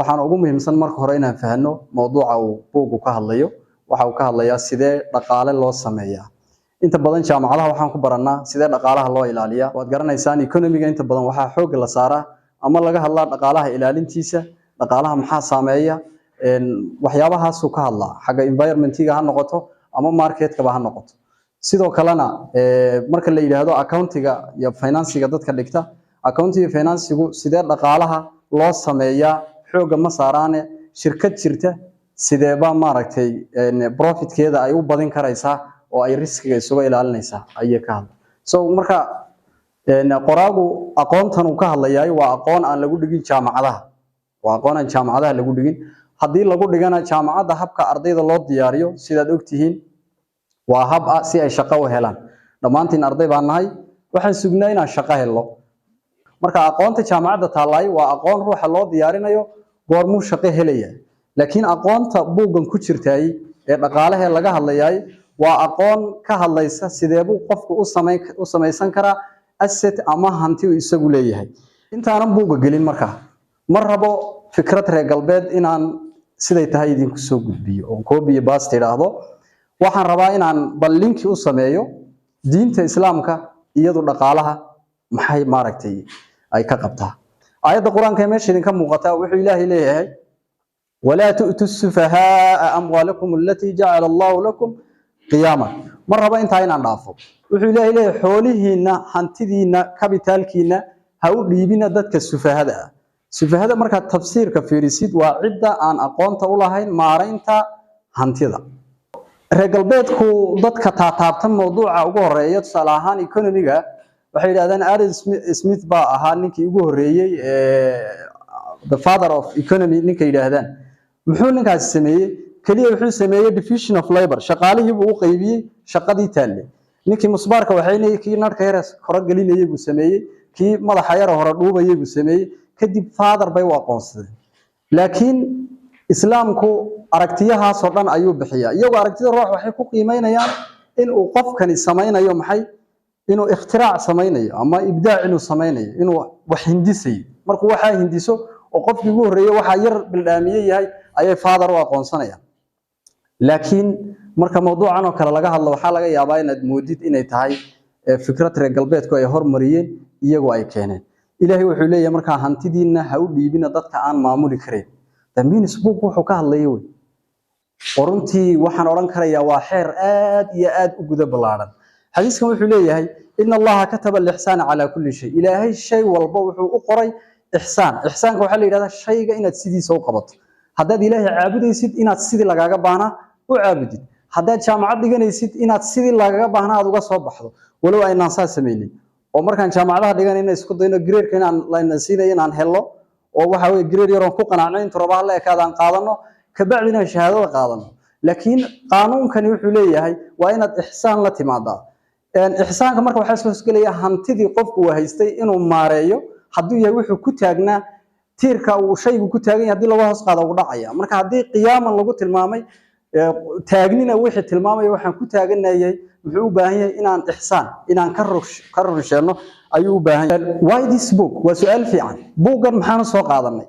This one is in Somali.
waxaan ugu muhiimsan marka hore inaan fahanno mowduuca uu buugu ka hadlayo waxa uu ka hadlayaa sidee dhaqaale loo sameeyaa inta badan jaamacadaha waxaan ku baranaa sidee dhaqaalaha loo ilaaliyaa waad garanaysaan economiga inta badan waxa xoog la saaraa ama laga hadlaa dhaqaalaha ilaalintiisa dhaqaalaha maxaa saameeya waxyaabahaas uu ka hadlaa xagga environmentiga ha noqoto ama marketka ba ha noqoto sidoo kalena marka la yiraahdo accountiga iyo financiga dadka dhigta accountiga financigu sidee dhaqaalaha loo sameeyaa xooga ma saaraane shirkad jirta sidee ba maaragtay profitkeeda ay u badin karaysaa oo ay riskiga isuga ilaalinaysaa ayay ka hadla so marka qoraagu aqoontan uu ka hadlayay waa aqoon aan lagu dhigin jaamacadaha waa aqoon aan jaamacadaha lagu dhigin hadii lagu dhigana jaamacada habka ardayda loo diyaariyo sidaad ogtihiin waa hab si ay shaqo u helaan dhamaantiin arday baan nahay waxaan sugnaa inaan shaqo helo marka aqoonta jaamacada taalay waa aqoon ruuxa loo diyaarinayo goormuu shaqo helaya laakiin aqoonta buugan ku jirtay ee dhaqaalaha laga hadlayay waa aqoon ka hadlaysa sidee buu qofku u sameeysan karaa asset ama hanti uu isagu leeyahay intaan buuga gelin marka mar rabo fikrad reer galbeed inaan siday tahay idinku soo gudbiyo oo koobiyo baas tiraahdo waxaan rabaa inaan bal linki u sameeyo diinta islaamka iyadu dhaqaalaha maxay maaragtay ay ka qabtaa aayada quraanka meesha idinka muuqata wuxuu ilaahay leeyahay wala tu'tu as-sufahaa amwalakum allati ja'ala Allahu lakum qiyama mar raba inta inaan dhaafo wuxuu ilaahay leeyahay xoolihiina hantidiina kabitaalkiina ha u dhiibina dadka sufahada sufahada marka tafsiirka fiirisid waa cidda aan aqoonta u lahayn maareynta hantida regalbeedku dadka taataabtan mowduuca ugu horeeya tusaale ahaan economiga waxay yiraahdaan Adam Smith ba ahaa ninkii ugu horeeyay the father of economy ninka yiraahdaan muxuu ninkaas sameeyay kaliya wuxuu sameeyay division of labor shaqaalihii uu qaybiyay shaqadii taale ninkii musbaarka waxay kii narka yaras hore galinayay buu sameeyay kii madaxa yar hore dhuubayay buu sameeyay kadib father bay u aqoonsadeen laakiin islaamku aragtiyahaas oo dhan ayuu bixiyaa iyagu aragtida ruux waxay ku qiimeynayaan in uu qofkani sameeynayo maxay inuu ikhtirac sameeynayo ama ibdaac inuu sameeynayo inuu wax hindisay markuu waxa hindiso oo qofkii ugu horeeyay waxa yar bildaamiyay yahay ayay father u aqoonsanayaan laakiin marka mowduucan oo kale laga hadlo waxa laga yaabaa inaad moodid inay tahay fikrad reer galbeedku ay hormariyeen iyagu ay keeneen ilaahay wuxuu leeyahay marka hantidiina ha u dhiibina dadka aan maamuli karin damiinis buug wuxuu ka hadlayay qoruntii waxaan oran karayaa waa xeer aad iyo aad u guda balaaran xadiiskan wuxuu leeyahay inna allaha kataba al-ihsana ala kulli shay ilaahay shay walba wuxuu u qoray ihsaanka waxa la yiraahdaa shayga inaad sidiisa u qabato haddaad ilaahay caabudaysid inaad sidii lagaaga baahna u caabudid haddaad jaamacad dhiganaysid inaad sidii lagaaga baahna aad uga soo baxdo walow ay naasaa sameeyeen oo markaan jaamacadaha dhiganayna isku dayno grade-ka inaan layna siinay inaan helo oo waxa weey grade yar oo ku qanacnay inta raba la ekaadaan qaadano ka bacdina shahaadada qaadano laakiin qaanuunkani wuxuu leeyahay waa inaad ihsaan la timaadaa ihsaanka marka waxa soo galaya hantidii qofku uu haystay inuu maareeyo haddii yahay wuxuu ku taagnaa tiirka uu shaygu ku taagan yahay hadii lagu hoos qaado ugu dhacaya marka hadii qiyaaman lagu tilmaamay taagnina wixii tilmaamay waxaan ku taaganahay wuxuu u baahan yahay inaan ihsaan inaan ka rusheeno ayuu u baahan yahay why this book waa su'aal fiican buugan maxaan soo qaadanay